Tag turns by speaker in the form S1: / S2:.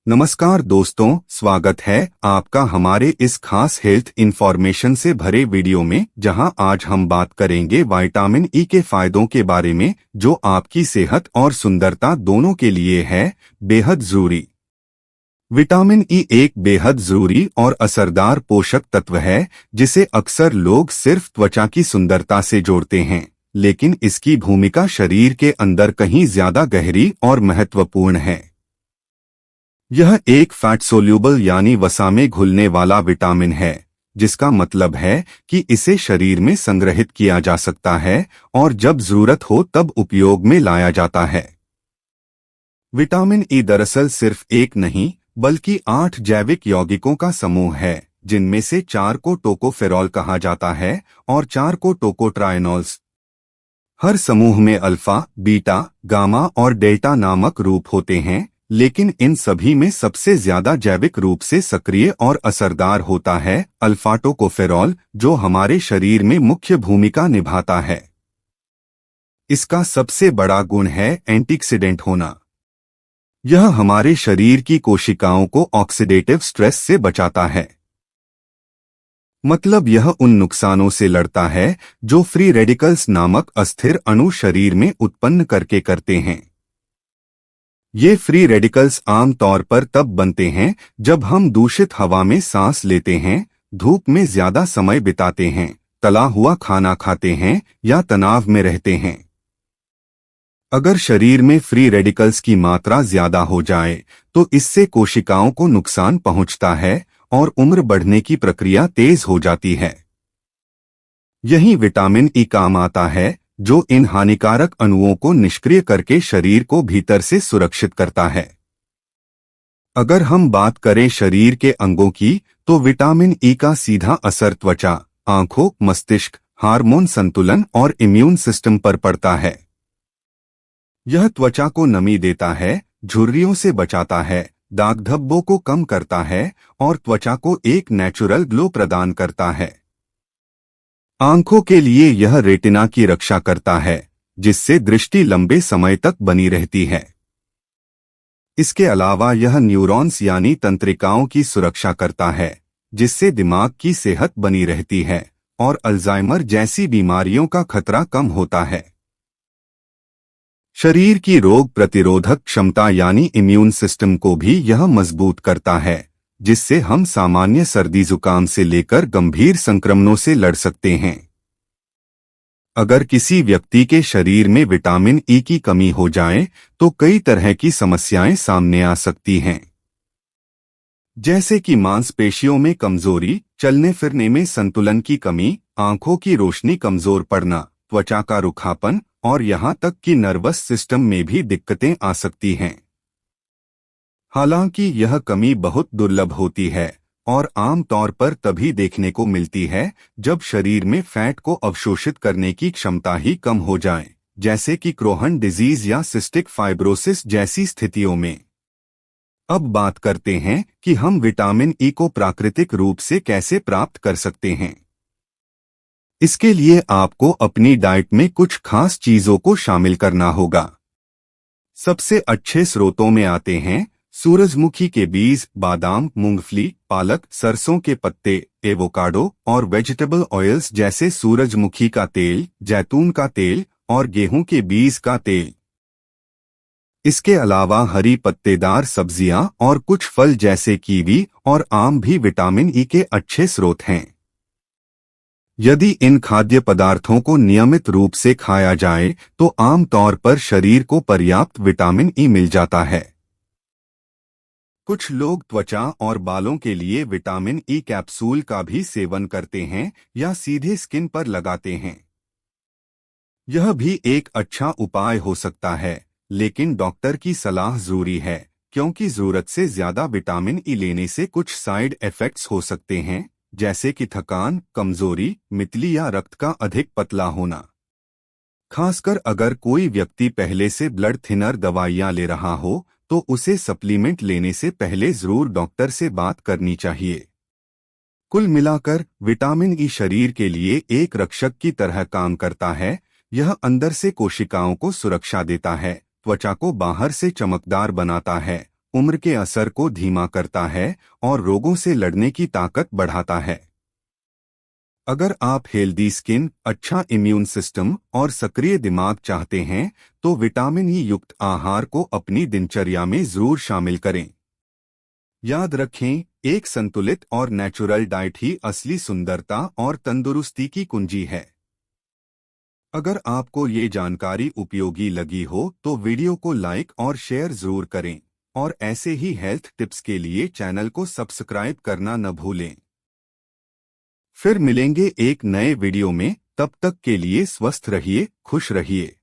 S1: नमस्कार दोस्तों, स्वागत है आपका हमारे इस खास हेल्थ इंफॉर्मेशन से भरे वीडियो में, जहां आज हम बात करेंगे विटामिन ई के फायदों के बारे में, जो आपकी सेहत और सुंदरता दोनों के लिए है बेहद जरूरी। विटामिन ई एक बेहद जरूरी और असरदार पोषक तत्व है, जिसे अक्सर लोग सिर्फ त्वचा की सुंदरता से जोड़ते हैं, लेकिन इसकी भूमिका शरीर के अंदर कहीं ज्यादा गहरी और महत्वपूर्ण है। यह एक फैट सोल्यूबल यानी वसा में घुलने वाला विटामिन है, जिसका मतलब है कि इसे शरीर में संग्रहित किया जा सकता है और जब जरूरत हो तब उपयोग में लाया जाता है। विटामिन ई दरअसल सिर्फ एक नहीं बल्कि 8 जैविक यौगिकों का समूह है, जिनमें से 4 को टोकोफेरॉल कहा जाता है और 4 को टोकोट्राइनोल्स। हर समूह में अल्फा, बीटा, गामा और डेल्टा नामक रूप होते हैं, लेकिन इन सभी में सबसे ज्यादा जैविक रूप से सक्रिय और असरदार होता है अल्फा टोकोफेरॉल, जो हमारे शरीर में मुख्य भूमिका निभाता है। इसका सबसे बड़ा गुण है एंटीऑक्सीडेंट होना। यह हमारे शरीर की कोशिकाओं को ऑक्सीडेटिव स्ट्रेस से बचाता है। मतलब यह उन नुकसानों से लड़ता है जो फ्री रेडिकल्स नामक अस्थिर अणु शरीर में उत्पन्न करते हैं। ये फ्री रेडिकल्स आम तौर पर तब बनते हैं जब हम दूषित हवा में सांस लेते हैं, धूप में ज्यादा समय बिताते हैं, तला हुआ खाना खाते हैं या तनाव में रहते हैं। अगर शरीर में फ्री रेडिकल्स की मात्रा ज्यादा हो जाए तो इससे कोशिकाओं को नुकसान पहुंचता है और उम्र बढ़ने की प्रक्रिया तेज हो जाती है। यही विटामिन ई काम आता है, जो इन हानिकारक अणुओं को निष्क्रिय करके शरीर को भीतर से सुरक्षित करता है। अगर हम बात करें शरीर के अंगों की, तो विटामिन ई का सीधा असर त्वचा, आंखों, मस्तिष्क, हार्मोन संतुलन और इम्यून सिस्टम पर पड़ता है। यह त्वचा को नमी देता है, झुर्रियों से बचाता है, दाग धब्बों को कम करता है और त्वचा को एक नेचुरल ग्लो प्रदान करता है। आंखों के लिए यह रेटिना की रक्षा करता है, जिससे दृष्टि लंबे समय तक बनी रहती है। इसके अलावा यह न्यूरॉन्स यानी तंत्रिकाओं की सुरक्षा करता है, जिससे दिमाग की सेहत बनी रहती है और अल्जाइमर जैसी बीमारियों का खतरा कम होता है। शरीर की रोग प्रतिरोधक क्षमता यानी इम्यून सिस्टम को भी यह मजबूत करता है, जिससे हम सामान्य सर्दी जुकाम से लेकर गंभीर संक्रमणों से लड़ सकते हैं। अगर किसी व्यक्ति के शरीर में विटामिन ई की कमी हो जाए तो कई तरह की समस्याएं सामने आ सकती हैं, जैसे कि मांसपेशियों में कमजोरी, चलने फिरने में संतुलन की कमी, आंखों की रोशनी कमजोर पड़ना, त्वचा का रुखापन और यहां तक कि नर्वस सिस्टम में भी दिक्कतें आ सकती हैं। हालांकि यह कमी बहुत दुर्लभ होती है और आम तौर पर तभी देखने को मिलती है जब शरीर में फैट को अवशोषित करने की क्षमता ही कम हो जाए, जैसे कि क्रोहन डिजीज या सिस्टिक फाइब्रोसिस जैसी स्थितियों में। अब बात करते हैं कि हम विटामिन ई को प्राकृतिक रूप से कैसे प्राप्त कर सकते हैं। इसके लिए आपको अपनी डाइट में कुछ खास चीजों को शामिल करना होगा। सबसे अच्छे स्रोतों में आते हैं सूरजमुखी के बीज, बादाम, मूंगफली, पालक, सरसों के पत्ते, एवोकाडो और वेजिटेबल ऑयल्स जैसे सूरजमुखी का तेल, जैतून का तेल और गेहूं के बीज का तेल। इसके अलावा हरी पत्तेदार सब्जियां और कुछ फल जैसे कीवी और आम भी विटामिन ई के अच्छे स्रोत हैं। यदि इन खाद्य पदार्थों को नियमित रूप से खाया जाए तो आम तौर पर शरीर को पर्याप्त विटामिन ई मिल जाता है। कुछ लोग त्वचा और बालों के लिए विटामिन ई कैप्सूल का भी सेवन करते हैं या सीधे स्किन पर लगाते हैं। यह भी एक अच्छा उपाय हो सकता है, लेकिन डॉक्टर की सलाह जरूरी है, क्योंकि जरूरत से ज्यादा विटामिन ई लेने से कुछ साइड इफेक्ट्स हो सकते हैं, जैसे कि थकान, कमजोरी, मितली या रक्त का अधिक पतला होना। खासकर अगर कोई व्यक्ति पहले से ब्लड थिनर दवाइयां ले रहा हो तो उसे सप्लीमेंट लेने से पहले जरूर डॉक्टर से बात करनी चाहिए। कुल मिलाकर विटामिन ई शरीर के लिए एक रक्षक की तरह काम करता है। यह अंदर से कोशिकाओं को सुरक्षा देता है, त्वचा को बाहर से चमकदार बनाता है, उम्र के असर को धीमा करता है और रोगों से लड़ने की ताकत बढ़ाता है। अगर आप हेल्दी स्किन, अच्छा इम्यून सिस्टम और सक्रिय दिमाग चाहते हैं तो विटामिन ई युक्त आहार को अपनी दिनचर्या में जरूर शामिल करें। याद रखें, एक संतुलित और नेचुरल डाइट ही असली सुंदरता और तंदुरुस्ती की कुंजी है। अगर आपको ये जानकारी उपयोगी लगी हो तो वीडियो को लाइक और शेयर जरूर करें और ऐसे ही हेल्थ टिप्स के लिए चैनल को सब्सक्राइब करना न भूलें। फिर मिलेंगे एक नए वीडियो में, तब तक के लिए स्वस्थ रहिए, खुश रहिए।